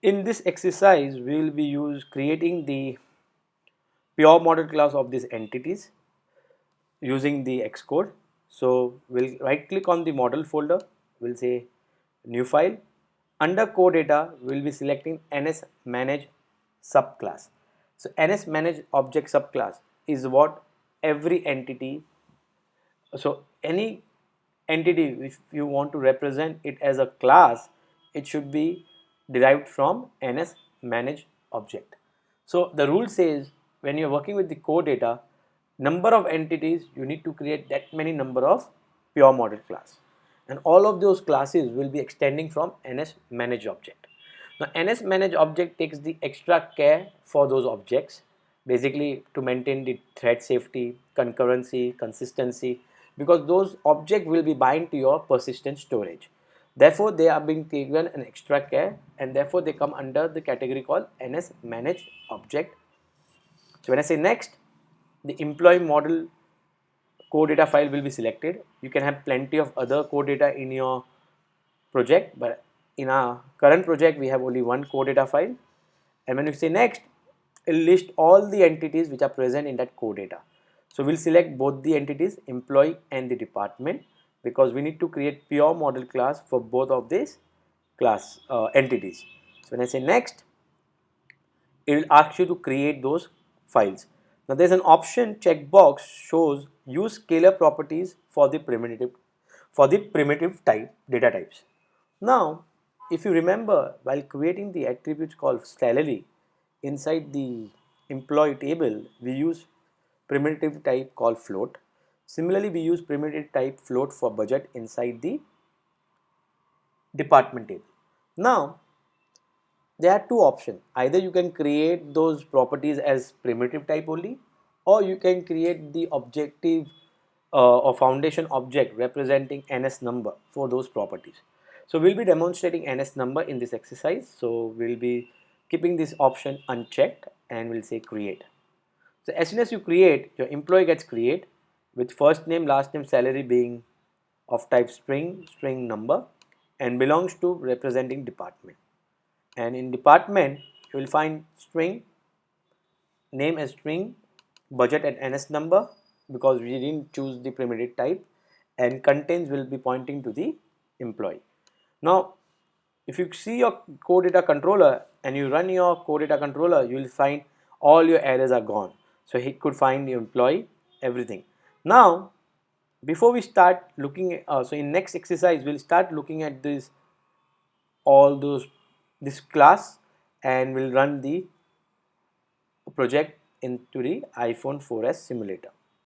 In this exercise, we will be creating the pure model class of these entities using the Xcode. So we'll right click on the model folder, we'll say new file. Under core data, we'll be selecting ns manage subclass. So ns manage object subclass is what every entity, so any entity, if you want to represent it as a class, it should be derived from ns manage object. So the rule says when you're working with the core data, number of entities, you need to create that many number of pure model class, and all of those classes will be extending from ns manage object. Now ns manage object takes the extra care for those objects, basically to maintain the thread safety, concurrency, consistency, because those objects will be bind to your persistent storage. Therefore they are being taken an extra care, and therefore they come under the category called ns manage object. So when I say next, the employee model core data file will be selected. You can have plenty of other core data in your project, but in our current project we have only one core data file. And when you say next, it will list all the entities which are present in that core data. So we'll select both the entities, employee and the department, because we need to create pure model class for both of these class entities. So when I say next, it will ask you to create those files. Now there's an option checkbox shows use scalar properties for the primitive type data types. Now if you remember, while creating the attributes called salary inside the employee table, we use primitive type called float. Similarly, we use primitive type float for budget inside the department table. Now there are two options. Either you can create those properties as primitive type only, or you can create the objective or foundation object representing ns number for those properties. So we'll be demonstrating ns number in this exercise. So we'll be keeping this option unchecked and we'll say create. So as soon as you create, your employee gets create with first name, last name, salary being of type string number, and belongs to representing department. And in department you will find string, name as string, budget at ns number because we didn't choose the primitive type, and contains will be pointing to the employee. Now if you see your core data controller and you run your core data controller, you will find all your errors are gone. So he could find the employee, everything. Now before we start looking at, so in next exercise we'll start looking at this all those this class, and we'll run the project into the iPhone 4S simulator.